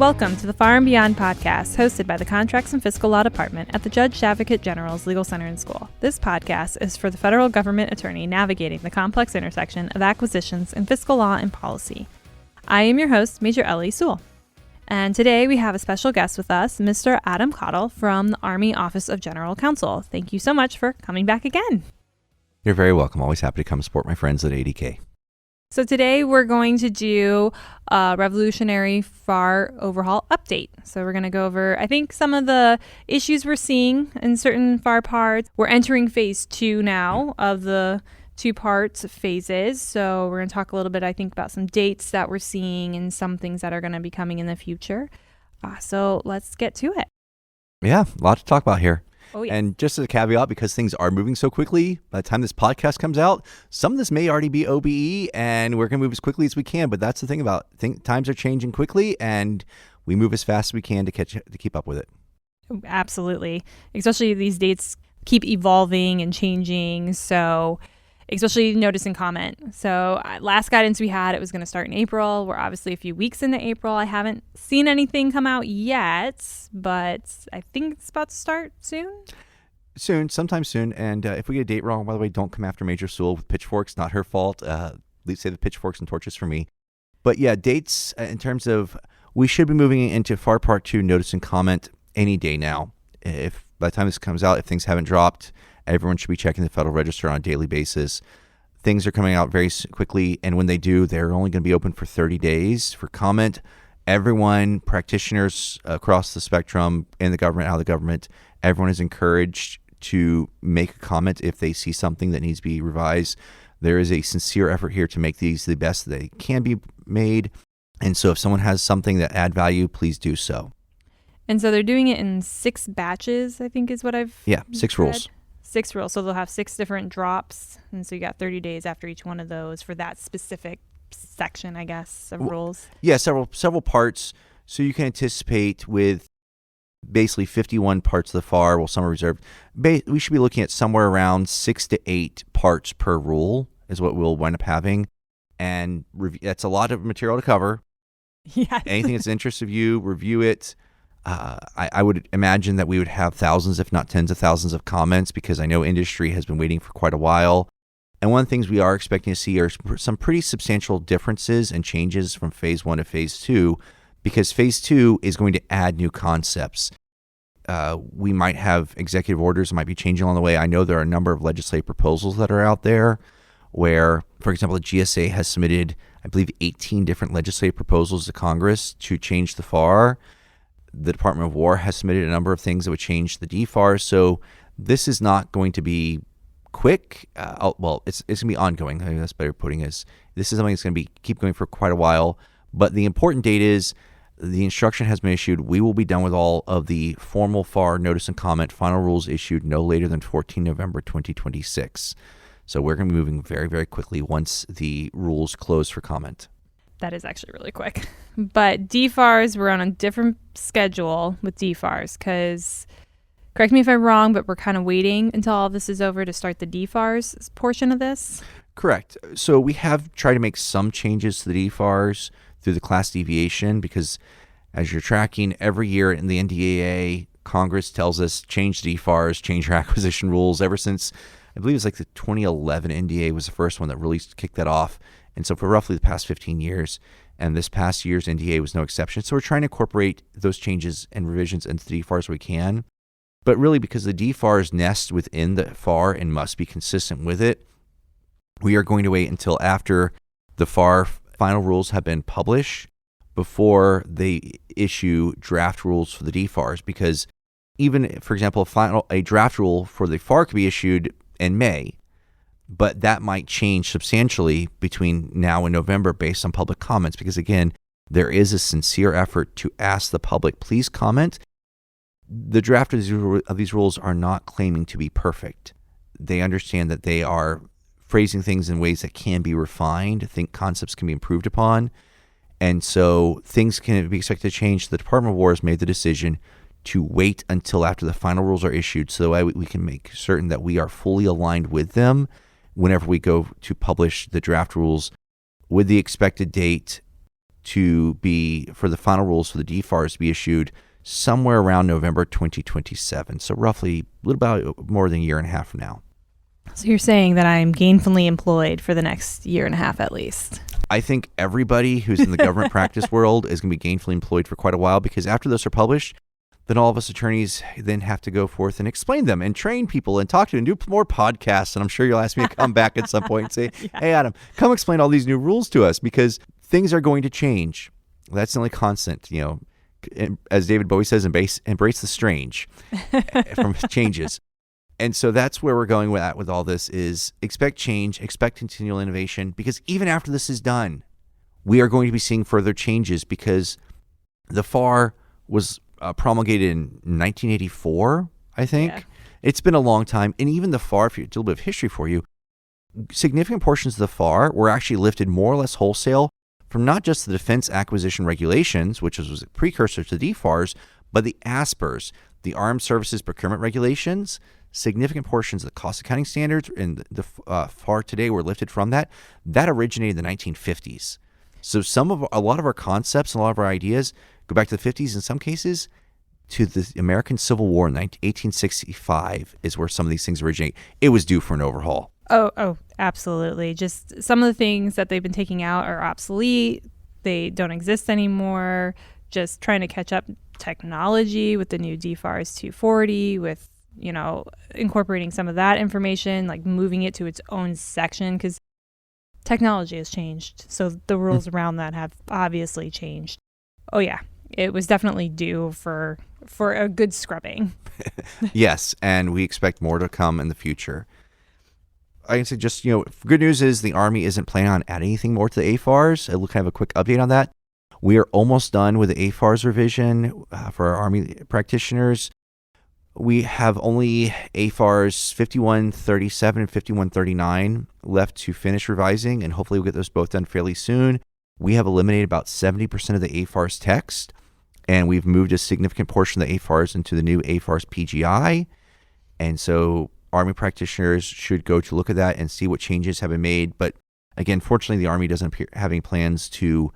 Welcome to the Far and Beyond podcast, hosted by the Contracts and Fiscal Law Department at the Judge Advocate General's Legal Center and School. This podcast is for the federal government attorney navigating the complex intersection of acquisitions and fiscal law and policy. I am your host, Major Ellie Sewell. And today we have a special guest with us, Mr. Adam Caudle from the Army Office of General Counsel. Thank you so much for coming back again. You're very welcome. Always happy to come support my friends at ADK. So today we're going to do a Revolutionary FAR Overhaul update. So we're going to go over, I think, some of the issues we're seeing in certain FAR parts. We're entering phase 2 now of the two-part phases. So we're going to talk a little bit, I think, about some dates that we're seeing and some things that are going to be coming in the future. So let's get to it. Yeah, a lot to talk about here. Oh, yeah. And just as a caveat, because things are moving so quickly, by the time this podcast comes out, some of this may already be OBE, and we're going to move as quickly as we can. But that's the thing about times are changing quickly, and we move as fast as we can to keep up with it. Absolutely. Especially these dates keep evolving and changing. So especially notice and comment. So last guidance we had, it was going to start in April. We're obviously a few weeks into April. I haven't seen anything come out yet, but I think it's about to start soon. Sometime soon. And if we get a date wrong, by the way, don't come after Major Sewell with pitchforks. Not her fault. Please say the pitchforks and torches for me. But yeah, dates in terms of, we should be moving into FAR Part 2 notice and comment any day now. If by the time this comes out, if things haven't dropped, everyone should be checking the Federal Register on a daily basis. Things are coming out very quickly, and when they do, they're only going to be open for 30 days for comment. Everyone, practitioners across the spectrum, in the government, out of the government, everyone is encouraged to make a comment if they see something that needs to be revised. There is a sincere effort here to make these the best they can be made, and so if someone has something that add value, please do so. And so they're doing it in 6 batches, I think is what I've 6 read. rules. 6 rules. So they'll have 6 different drops. And so you got 30 days after each one of those for that specific section, I guess, of rules. Yeah, several parts. So you can anticipate with basically 51 parts of the FAR, well, some are reserved. We should be looking at somewhere around 6 to 8 parts per rule is what we'll wind up having. And that's a lot of material to cover. Yes. Anything that's of interest of you, review it. I would imagine that we would have thousands, if not tens of thousands of comments, because I know industry has been waiting for quite a while. And one of the things we are expecting to see are some pretty substantial differences and changes from phase 1 to phase 2, because phase 2 is going to add new concepts. We might have executive orders that might be changing along the way. I know there are a number of legislative proposals that are out there where, for example, the GSA has submitted, I believe, 18 different legislative proposals to Congress to change the FAR. The Department of War has submitted a number of things that would change the DFAR. So this is not going to be quick. It's going to be ongoing. I mean, that's better putting it. This is something that's going to keep going for quite a while. But the important date is the instruction has been issued. We will be done with all of the formal FAR notice and comment final rules issued no later than 14 November 2026. So we're going to be moving very, very quickly once the rules close for comment. That is actually really quick. But DFARs, we're on a different schedule with DFARs because, correct me if I'm wrong, but we're kind of waiting until all this is over to start the DFARs portion of this. Correct. So we have tried to make some changes to the DFARs through the class deviation because as you're tracking every year in the NDAA, Congress tells us change the DFARs, change your acquisition rules. Ever since, I believe it's like the 2011 NDAA was the first one that really kicked that off. And so for roughly the past 15 years, and this past year's NDA was no exception. So we're trying to incorporate those changes and revisions into the DFAR as we can. But really, because the DFARs nest within the FAR and must be consistent with it, we are going to wait until after the FAR final rules have been published before they issue draft rules for the DFARs. Because even, for example, a draft rule for the FAR could be issued in May. But that might change substantially between now and November based on public comments because, again, there is a sincere effort to ask the public, please comment. The draft of these rules are not claiming to be perfect. They understand that they are phrasing things in ways that can be refined. I think concepts can be improved upon. And so things can be expected to change. The Department of War has made the decision to wait until after the final rules are issued so that we can make certain that we are fully aligned with them whenever we go to publish the draft rules with the expected date for the final rules for the DFARs to be issued somewhere around November 2027. So roughly a little about more than a year and a half from now. So you're saying that I'm gainfully employed for the next year and a half at least? I think everybody who's in the government practice world is going to be gainfully employed for quite a while, because after those are published, then all of us attorneys then have to go forth and explain them and train people and talk to them and do more podcasts. And I'm sure you'll ask me to come back at some point and say, Hey, Adam, come explain all these new rules to us, because things are going to change. That's the only constant, as David Bowie says, embrace the strange from changes. And so that's where we're going with all this is expect change, expect continual innovation, because even after this is done, we are going to be seeing further changes, because the FAR was promulgated in 1984, I think. Yeah. It's been a long time. And even the FAR, if you do a little bit of history for you, significant portions of the FAR were actually lifted more or less wholesale from not just the Defense Acquisition Regulations, which was a precursor to DFARs, but the ASPRs, the Armed Services Procurement Regulations. Significant portions of the cost accounting standards in the FAR today were lifted from that. That originated in the 1950s. So a lot of our concepts and a lot of our ideas go back to the 50s in some cases to the American Civil War in 1865 is where some of these things originate. It was due for an overhaul. Oh, absolutely. Just some of the things that they've been taking out are obsolete. They don't exist anymore. Just trying to catch up technology with the new DFARS 240 with incorporating some of that information, like moving it to its own section, because technology has changed. So the rules around that have obviously changed. Oh yeah, it was definitely due for a good scrubbing. Yes, and we expect more to come in the future. I can say just, good news is the Army isn't planning on adding anything more to the AFARs. I'll kind of a quick update on that. We are almost done with the AFARs revision for our Army practitioners. We have only AFARs 5137 and 5139 left to finish revising, and hopefully we'll get those both done fairly soon. We have eliminated about 70% of the AFARs text, and we've moved a significant portion of the AFARs into the new AFARs PGI. And so Army practitioners should go to look at that and see what changes have been made. But again, fortunately, the Army doesn't appear having plans to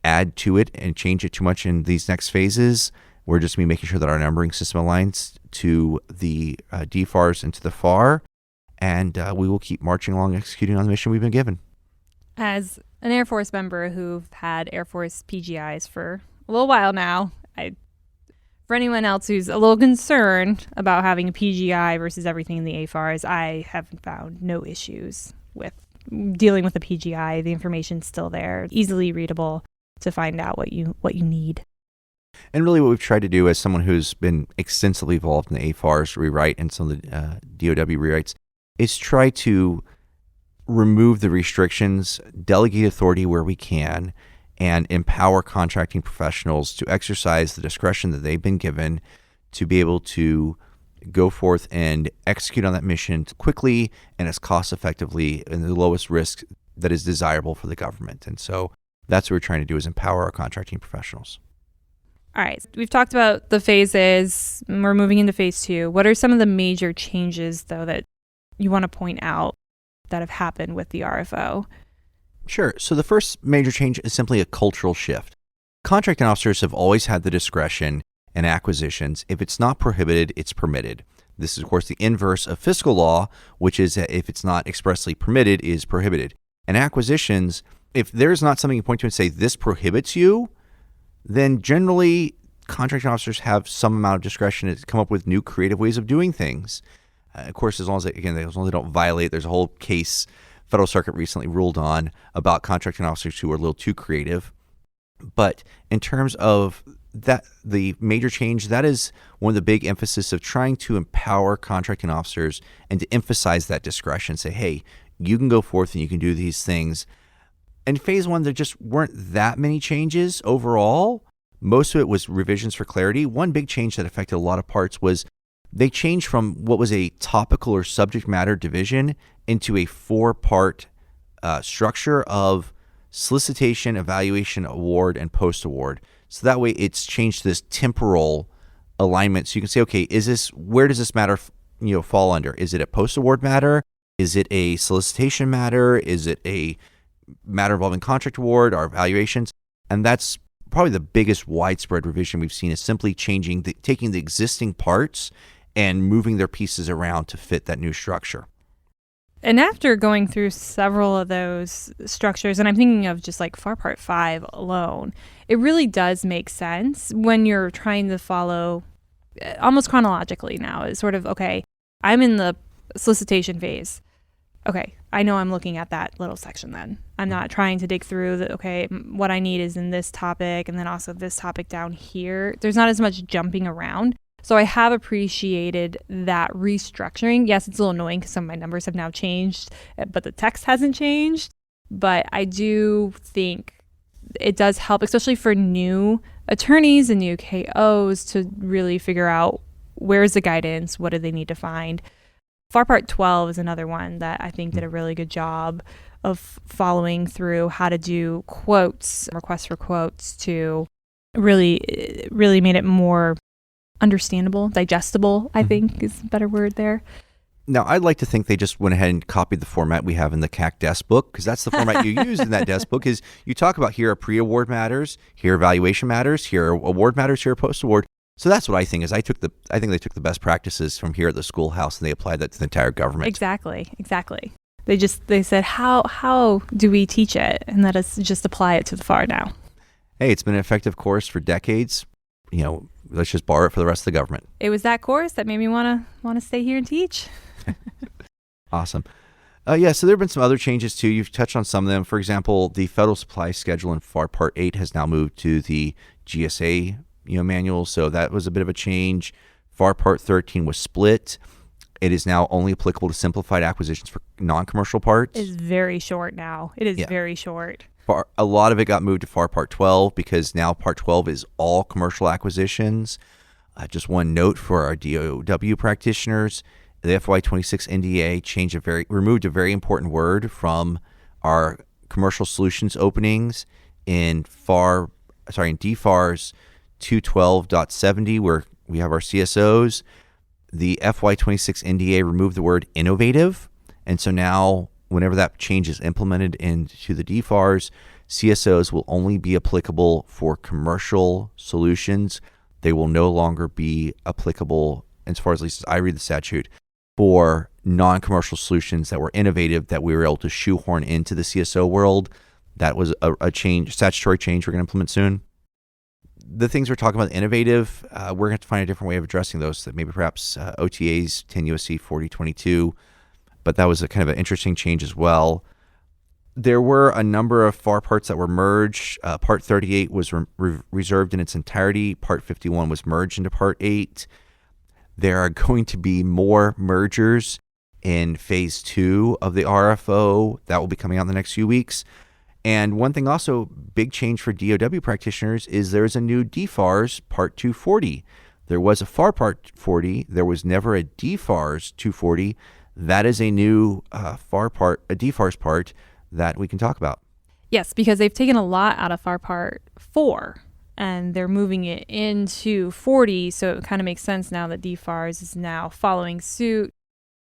add to it and change it too much in these next phases. We're just going to be making sure that our numbering system aligns to the DFARs and to the FAR, and we will keep marching along, executing on the mission we've been given. As an Air Force member who've had Air Force PGIs for a little while now, for anyone else who's a little concerned about having a PGI versus everything in the AFARs, I have found no issues with dealing with the PGI. The information's still there, easily readable to find out what you need. And really what we've tried to do as someone who's been extensively involved in the AFARs rewrite and some of the DOW rewrites is try to remove the restrictions, delegate authority where we can, and empower contracting professionals to exercise the discretion that they've been given to be able to go forth and execute on that mission quickly and as cost effectively and the lowest risk that is desirable for the government. And so that's what we're trying to do is empower our contracting professionals. All right, we've talked about the phases. We're moving into phase 2. What are some of the major changes, though, that you want to point out that have happened with the RFO? Sure. So the first major change is simply a cultural shift. Contracting officers have always had the discretion in acquisitions. If it's not prohibited, it's permitted. This is, of course, the inverse of fiscal law, which is that if it's not expressly permitted, is prohibited. And acquisitions, if there's not something you point to and say, this prohibits you, then generally contracting officers have some amount of discretion to come up with new creative ways of doing things. Of course, as long as they don't violate, there's a whole case Federal Circuit recently ruled on about contracting officers who are a little too creative. But in terms of that, the major change, that is one of the big emphasis of trying to empower contracting officers and to emphasize that discretion. Say, hey, you can go forth and you can do these things. In phase 1, there just weren't that many changes overall. Most of it was revisions for clarity. One big change that affected a lot of parts was they changed from what was a topical or subject matter division into a 4-part structure of solicitation, evaluation, award, and post-award. So that way it's changed to this temporal alignment. So you can say, okay, where does this matter fall under? Is it a post-award matter? Is it a solicitation matter? Is it a matter involving contract award or evaluations? And that's probably the biggest widespread revision we've seen, is simply taking the existing parts and moving their pieces around to fit that new structure. And after going through several of those structures, and I'm thinking of just like FAR Part 5 alone, it really does make sense when you're trying to follow almost chronologically now. It's sort of, okay, I'm in the solicitation phase. Okay, I know I'm looking at that little section then. I'm not trying to dig through what I need is in this topic and then also this topic down here. There's not as much jumping around. So I have appreciated that restructuring. Yes, it's a little annoying because some of my numbers have now changed, but the text hasn't changed. But I do think it does help, especially for new attorneys and new KOs, to really figure out where's the guidance, what do they need to find. FAR Part 12 is another one that I think did a really good job of following through how to do quotes, requests for quotes, to really made it more understandable, digestible, I think is a better word there. Now, I'd like to think they just went ahead and copied the format we have in the CAC desk book, because that's the format you use in that desk book. Is you talk about here are pre-award matters, here evaluation matters, here are award matters, here are post-award. So that's what I think is I think they took the best practices from here at the schoolhouse and they applied that to the entire government. Exactly. They said, how do we teach it? And let us just apply it to the FAR now. Hey, it's been an effective course for decades. Let's just borrow it for the rest of the government. It was that course that made me want to stay here and teach. Awesome. So there have been some other changes too. You've touched on some of them. For example, the federal supply schedule in FAR Part 8 has now moved to the GSA manual. So that was a bit of a change. FAR Part 13 was split. It is now only applicable to simplified acquisitions for non-commercial parts. It's very short now. It is very short. A lot of it got moved to FAR Part 12 because now Part 12 is all commercial acquisitions. Just one note for our DOW practitioners, the FY26 NDA removed a very important word from our commercial solutions openings in DFARS 212.70, where we have our CSOs. The FY26 NDA removed the word innovative, and so now whenever that change is implemented into the DFARS, CSOs will only be applicable for commercial solutions. They will no longer be applicable, as far as at least as I read the statute, for non-commercial solutions that were innovative that we were able to shoehorn into the CSO world. That was a statutory change we're going to implement soon. The things we're talking about, innovative, we're going to have to find a different way of addressing those, that maybe perhaps OTAs 10 U.S.C. 4022, but that was a kind of an interesting change as well. There were a number of FAR parts that were merged. Part 38 was reserved in its entirety. Part 51 was merged into Part 8. There are going to be more mergers in Phase 2 of the RFO. That will be coming out in the next few weeks. And one thing also, big change for DOW practitioners, is there's a new DFARS Part 240. There was a FAR Part 40. There was never a DFARS 240. That is a new DFARS part that we can talk about. Yes, because they've taken a lot out of FAR Part 4, and they're moving it into 40, so it kind of makes sense now that DFARS is now following suit,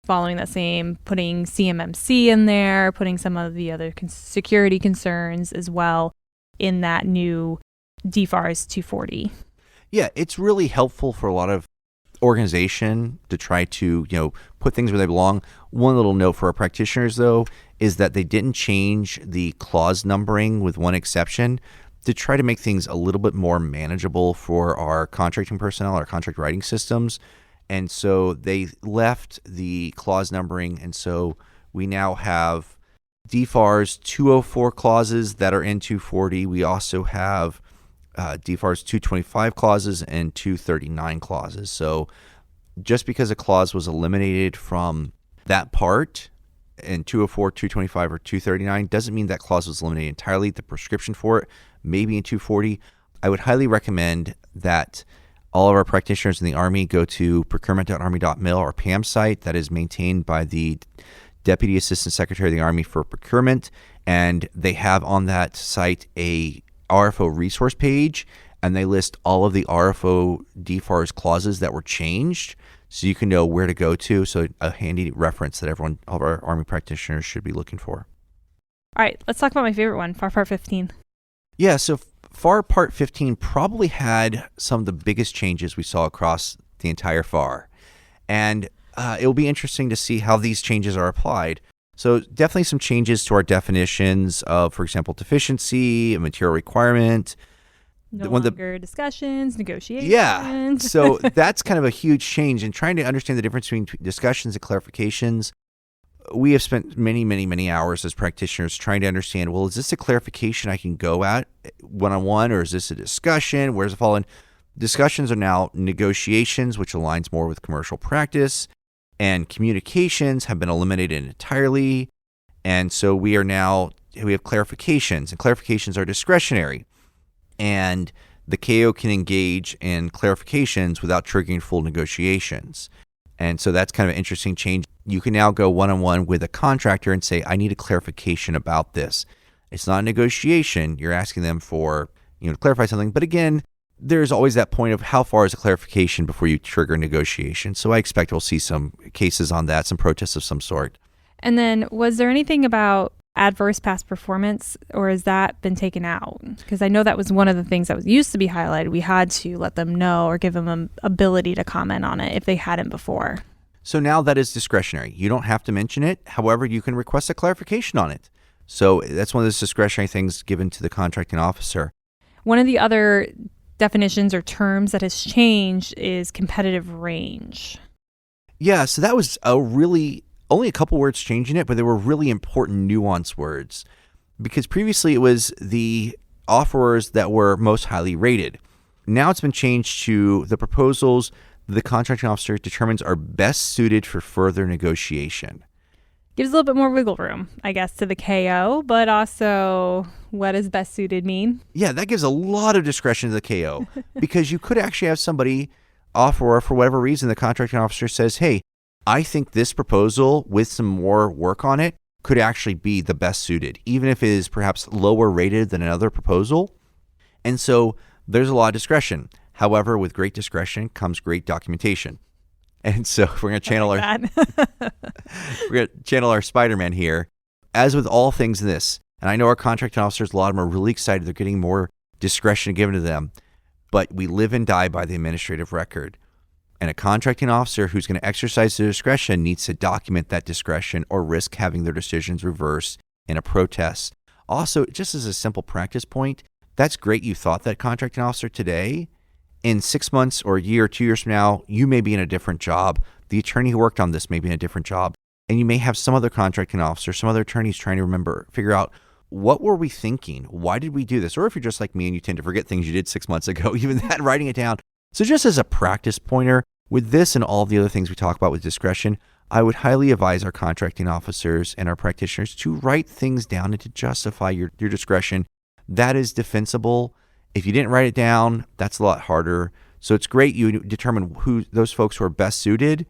following that same, putting CMMC in there, putting some of the other security concerns as well in that new DFARS 240. Yeah, it's really helpful for a lot of organization to try to put things where they belong. One little note for our practitioners, though, is that they didn't change the clause numbering, with one exception, to try to make things a little bit more manageable for our contracting personnel, our contract writing systems. And so they left the clause numbering, and so we now have DFARS 204 clauses that are in 240. We also have DFARS 225 clauses and 239 clauses. So just because a clause was eliminated from that part in 204, 225, or 239 doesn't mean that clause was eliminated entirely. The prescription for it may be in 240. I would highly recommend that all of our practitioners in the Army go to procurement.army.mil, our PAM site that is maintained by the Deputy Assistant Secretary of the Army for Procurement, and they have on that site a RFO resource page, and they list all of the RFO DFARS clauses that were changed, so you can know where to go to. So a handy reference that all of our Army practitioners should be looking for. All right, let's talk about my favorite one, FAR Part 15. Yeah, so FAR Part 15 probably had some of the biggest changes we saw across the entire FAR. And it will be interesting to see how these changes are applied. So definitely some changes to our definitions of, for example, deficiency, a material requirement. No longer discussions, negotiations. Yeah. So that's kind of a huge change. And trying to understand the difference between discussions and clarifications, we have spent many, many, many hours as practitioners trying to understand, well, is this a clarification I can go at one-on-one, or is this a discussion? Where's it fall in? Discussions are now negotiations, which aligns more with commercial practice, and communications have been eliminated entirely. And so we have clarifications, and clarifications are discretionary. And the KO can engage in clarifications without triggering full negotiations. And so that's kind of an interesting change. You can now go one-on-one with a contractor and say, I need a clarification about this. It's not a negotiation. You're asking them for, to clarify something. But again, there's always that point of how far is a clarification before you trigger negotiation. So I expect we'll see some cases on that, some protests of some sort. And then was there anything about adverse past performance, or has that been taken out? Because I know that was one of the things that was used to be highlighted. We had to let them know or give them an ability to comment on it if they hadn't before. So now that is discretionary. You don't have to mention it. However, you can request a clarification on it. So that's one of those discretionary things given to the contracting officer. One of the other definitions or terms that has changed is competitive range. Yeah, so that was only a couple words changing it, but they were really important nuanced words, because previously it was the offerors that were most highly rated. Now it's been changed to the proposals the contracting officer determines are best suited for further negotiation. Gives a little bit more wiggle room, I guess, to the KO, but also what does best suited mean? Yeah, that gives a lot of discretion to the KO, because you could actually have somebody offeror, for whatever reason, the contracting officer says, hey, I think this proposal with some more work on it could actually be the best suited, even if it is perhaps lower rated than another proposal. And so there's a lot of discretion. However, with great discretion comes great documentation. And so we're going to channel our Spider-Man here. As with all things in this, and I know our contracting officers, a lot of them are really excited. They're getting more discretion given to them. But we live and die by the administrative record. And a contracting officer who's going to exercise their discretion needs to document that discretion or risk having their decisions reversed in a protest. Also, just as a simple practice point, that's great you thought that, contracting officer, today. In 6 months or a year or 2 years from now, you may be in a different job. The attorney who worked on this may be in a different job. And you may have some other contracting officer, some other attorneys trying to figure out, what were we thinking? Why did we do this? Or if you're just like me and you tend to forget things you did 6 months ago, even that, writing it down. So just as a practice pointer, with this and all the other things we talk about with discretion, I would highly advise our contracting officers and our practitioners to write things down and to justify your discretion. That is defensible. If you didn't write it down, that's a lot harder. So it's great you determine who those folks who are best suited,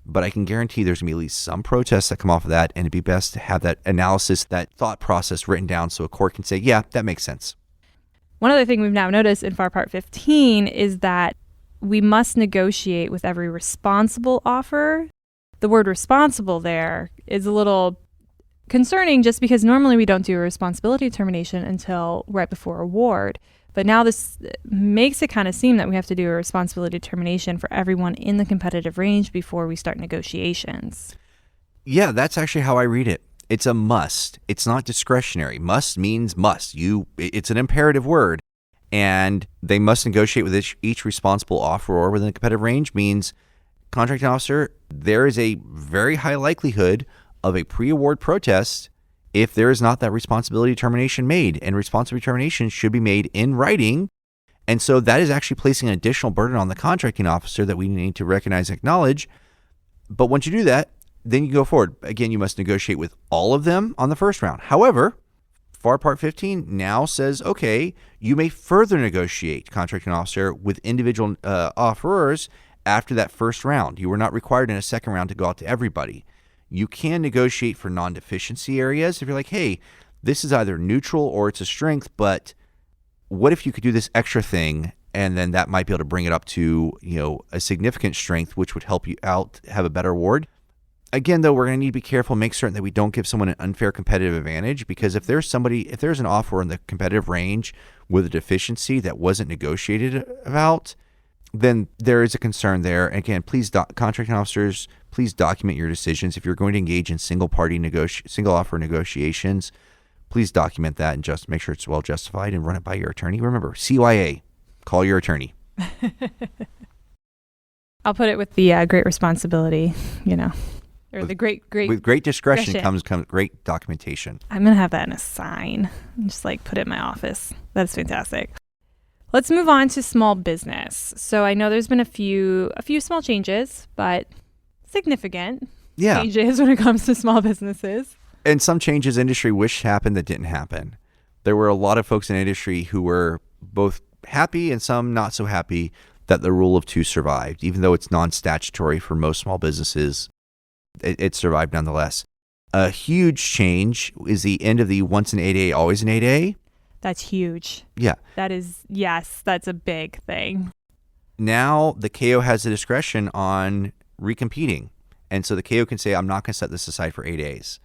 but I can guarantee there's going to be at least some protests that come off of that, and it'd be best to have that analysis, that thought process written down so a court can say, yeah, that makes sense. One other thing we've now noticed in FAR Part 15 is that we must negotiate with every responsible offer. The word responsible there is a little concerning, just because normally we don't do a responsibility determination until right before award. But now this makes it kind of seem that we have to do a responsibility determination for everyone in the competitive range before we start negotiations. Yeah, that's actually how I read it. It's a must. It's not discretionary. Must means must. It's an imperative word. And they must negotiate with each responsible offeror within the competitive range means, contracting officer, there is a very high likelihood of a pre-award protest if there is not that responsibility determination made. And responsibility determination should be made in writing. And so that is actually placing an additional burden on the contracting officer that we need to recognize and acknowledge. But once you do that, then you go forward. Again, you must negotiate with all of them on the first round. However, FAR Part 15 now says, okay, you may further negotiate, contracting officer, with individual offerors after that first round. You are not required in a second round to go out to everybody. You can negotiate for non-deficiency areas. If you're like, hey, this is either neutral or it's a strength, but what if you could do this extra thing, and then that might be able to bring it up to, a significant strength, which would help you out have a better award. Again, though, we're going to need to be careful, make certain that we don't give someone an unfair competitive advantage, because if there's an offer in the competitive range with a deficiency that wasn't negotiated about, then there is a concern there. Again, please, contracting officers, please document your decisions. If you're going to engage in single offer negotiations, please document that and just make sure it's well justified and run it by your attorney. Remember, CYA, call your attorney. I'll put it with the great responsibility, or the great. With great discretion comes great documentation. I'm going to have that in a sign and just put it in my office. That's fantastic. Let's move on to small business. So I know there's been a few small changes, but significant changes when it comes to small businesses. And some changes industry wish happened that didn't happen. There were a lot of folks in industry who were both happy and some not so happy that the rule of two survived. Even though it's non-statutory for most small businesses, it survived nonetheless. A huge change is the end of the once an 8A, always an 8A. That's huge. Yeah. That's a big thing. Now the KO has the discretion on recompeting. And so the KO can say, I'm not going to set this aside for 8As.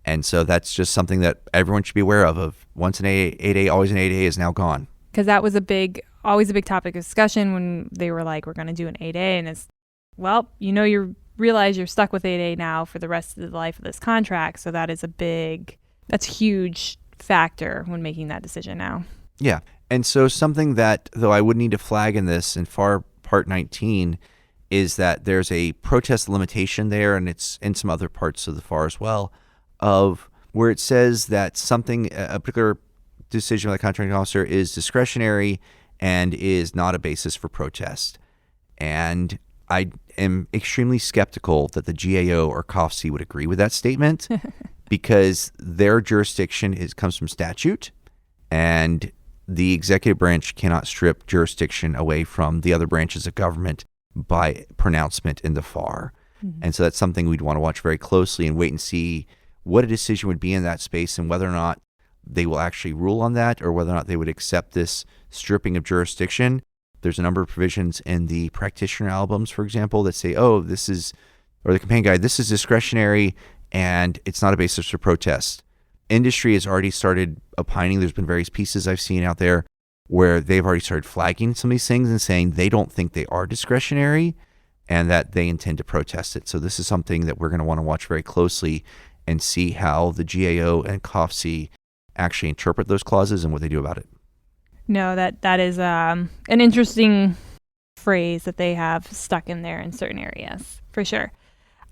And so that's just something that everyone should be aware of once an 8A, always an 8A is now gone. Because that was always a big topic of discussion when they were like, we're going to do an 8A. And it's, you realize you're stuck with 8A now for the rest of the life of this contract. So that's a huge factor when making that decision now. Yeah. And so something that, though I would need to flag in this in FAR Part 19, is that there's a protest limitation there, and it's in some other parts of the FAR as well, of where it says that a particular decision by the contracting officer is discretionary and is not a basis for protest. And I am extremely skeptical that the GAO or COFC would agree with that statement because their jurisdiction comes from statute, and the executive branch cannot strip jurisdiction away from the other branches of government by pronouncement in the FAR. Mm-hmm. And so that's something we'd want to watch very closely and wait and see what a decision would be in that space and whether or not they will actually rule on that or whether or not they would accept this stripping of jurisdiction. There's a number of provisions in the practitioner albums, for example, that say, or the companion guide, this is discretionary and it's not a basis for protest. Industry has already started opining. There's been various pieces I've seen out there where they've already started flagging some of these things and saying they don't think they are discretionary and that they intend to protest it. So this is something that we're going to want to watch very closely and see how the GAO and COFC actually interpret those clauses and what they do about it. No, that is an interesting phrase that they have stuck in there in certain areas, for sure.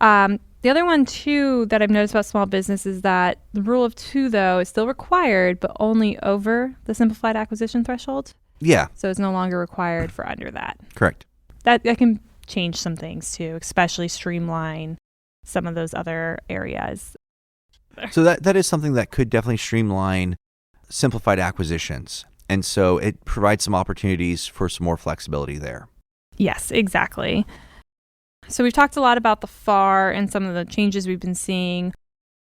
The other one, too, that I've noticed about small business is that the rule of two, though, is still required, but only over the simplified acquisition threshold. Yeah. So it's no longer required for under that. Correct. That can change some things, too, especially streamline some of those other areas. So that is something that could definitely streamline simplified acquisitions. And so it provides some opportunities for some more flexibility there. Yes, exactly. So we've talked a lot about the FAR and some of the changes we've been seeing.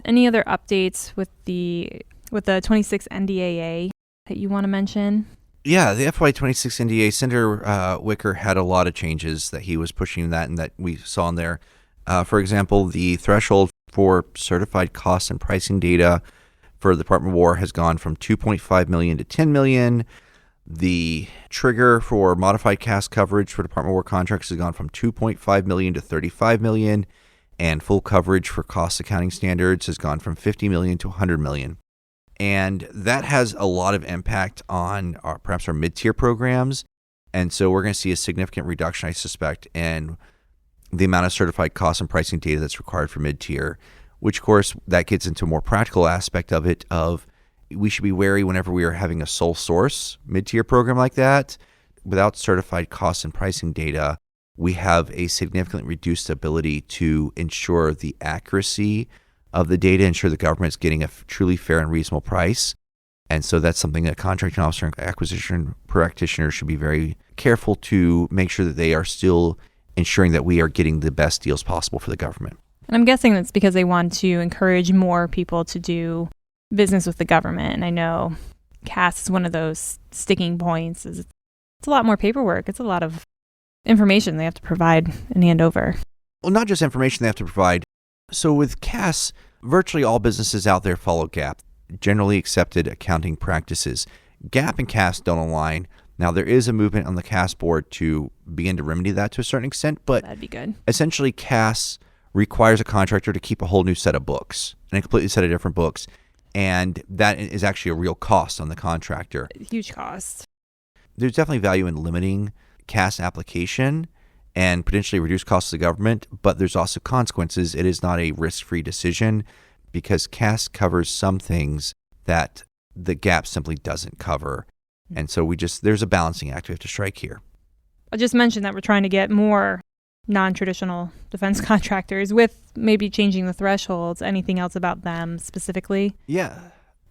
Any other updates with the 26 NDAA that you want to mention? Yeah, the FY26 NDAA, Senator Wicker had a lot of changes that he was pushing that and that we saw in there. For example, the threshold for certified cost and pricing data for the Department of War has gone from 2.5 million to 10 million. The trigger for modified CAS coverage for Department of War contracts has gone from 2.5 million to 35 million, and full coverage for cost accounting standards has gone from 50 million to 100 million. And that has a lot of impact on perhaps our mid-tier programs. And so we're going to see a significant reduction, I suspect, in the amount of certified cost and pricing data that's required for mid-tier, which, of course, that gets into a more practical aspect of it of we should be wary whenever we are having a sole source mid-tier program like that. Without certified cost and pricing data, we have a significantly reduced ability to ensure the accuracy of the data, ensure the government is getting a truly fair and reasonable price. And so that's something that contracting officer and acquisition practitioners should be very careful to make sure that they are still ensuring that we are getting the best deals possible for the government. And I'm guessing that's because they want to encourage more people to do business with the government. And I know CAS is one of those sticking points. It's a lot more paperwork. It's a lot of information they have to provide and hand over. Well, not just information they have to provide, So with CAS, virtually all businesses out there follow GAAP, generally accepted accounting practices. GAAP and CAS don't align. Now, there is a movement on the CAS board to begin to remedy that to a certain extent, but That'd be good. essentially CAS requires a contractor to keep a whole new set of books and a completely set of different books. And that is actually a real cost on the contractor. Huge cost. There's definitely value in limiting CAS application and potentially reduce costs to the government, but there's also consequences. It is not a risk-free decision because CAS covers some things that the GAAP simply doesn't cover. And so there's a balancing act we have to strike here. I just mentioned that we're trying to get more non-traditional defense contractors with maybe changing the thresholds. Anything else about them specifically? Yeah.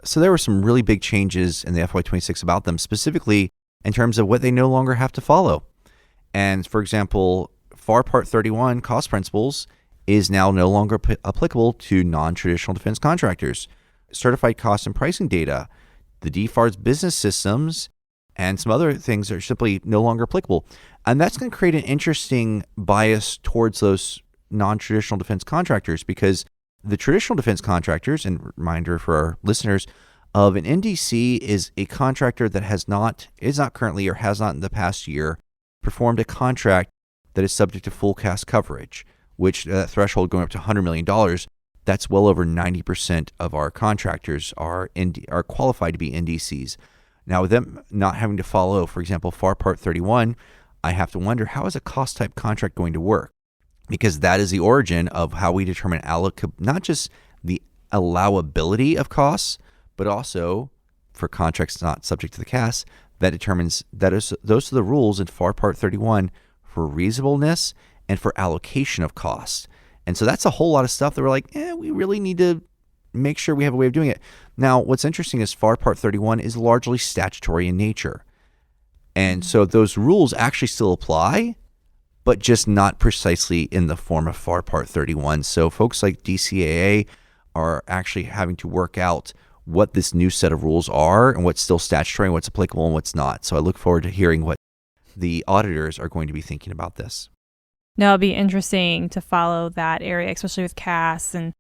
So there were some really big changes in the FY26 about them, specifically in terms of what they no longer have to follow. And for example, FAR Part 31 cost principles is now no longer applicable to non-traditional defense contractors. Certified cost and pricing data, the DFAR's business systems, and some other things are simply no longer applicable. And that's going to create an interesting bias towards those non-traditional defense contractors because the traditional defense contractors, and reminder for our listeners, of an NDC is a contractor that is not currently or has not in the past year performed a contract that is subject to full CAS coverage, which that threshold going up to $100 million, that's well over 90% of our contractors are qualified to be NDCs. Now, with them not having to follow, for example, FAR Part 31, I have to wonder, how is a cost type contract going to work? Because that is the origin of how we determine not just the allowability of costs, but also for contracts not subject to the CAS, that determines those are the rules in FAR Part 31 for reasonableness and for allocation of costs. And so that's a whole lot of stuff that we're like, we really need to make sure we have a way of doing it. Now, what's interesting is FAR Part 31 is largely statutory in nature. And so those rules actually still apply, but just not precisely in the form of FAR Part 31. So folks like DCAA are actually having to work out what this new set of rules are and what's still statutory and what's applicable and what's not. So I look forward to hearing what the auditors are going to be thinking about this. No, it'll be interesting to follow that area, especially with CAS and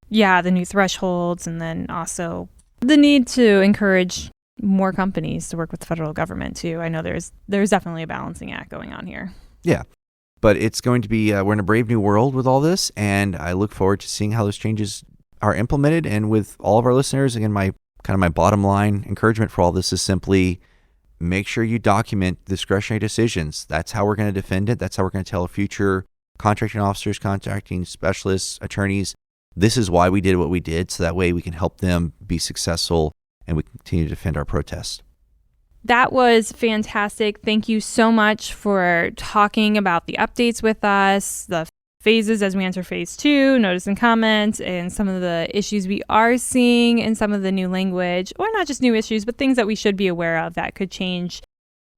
the new thresholds, and then also the need to encourage more companies to work with the federal government too. I know there's definitely a balancing act going on here. Yeah, but it's going to be, we're in a brave new world with all this, and I look forward to seeing how those changes are implemented. And with all of our listeners, again, my bottom line encouragement for all this is simply make sure you document discretionary decisions. That's how we're going to defend it. That's how we're going to tell future contracting officers, contracting specialists, attorneys, this is why we did what we did, so that way we can help them be successful and we continue to defend our protest. That was fantastic. Thank you so much for talking about the updates with us, the phases as we enter phase 2, notice and comment, and some of the issues we are seeing and some of the new language, or not just new issues, but things that we should be aware of that could change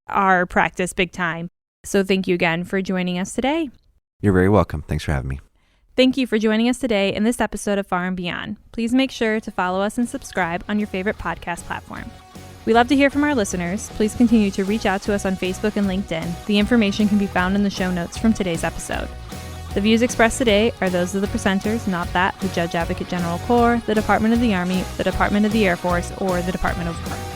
our practice big time. So thank you again for joining us today. You're very welcome. Thanks for having me. Thank you for joining us today in this episode of Far and Beyond. Please make sure to follow us and subscribe on your favorite podcast platform. We love to hear from our listeners. Please continue to reach out to us on Facebook and LinkedIn. The information can be found in the show notes from today's episode. The views expressed today are those of the presenters, not that the Judge Advocate General Corps, the Department of the Army, the Department of the Air Force, or the Department of War.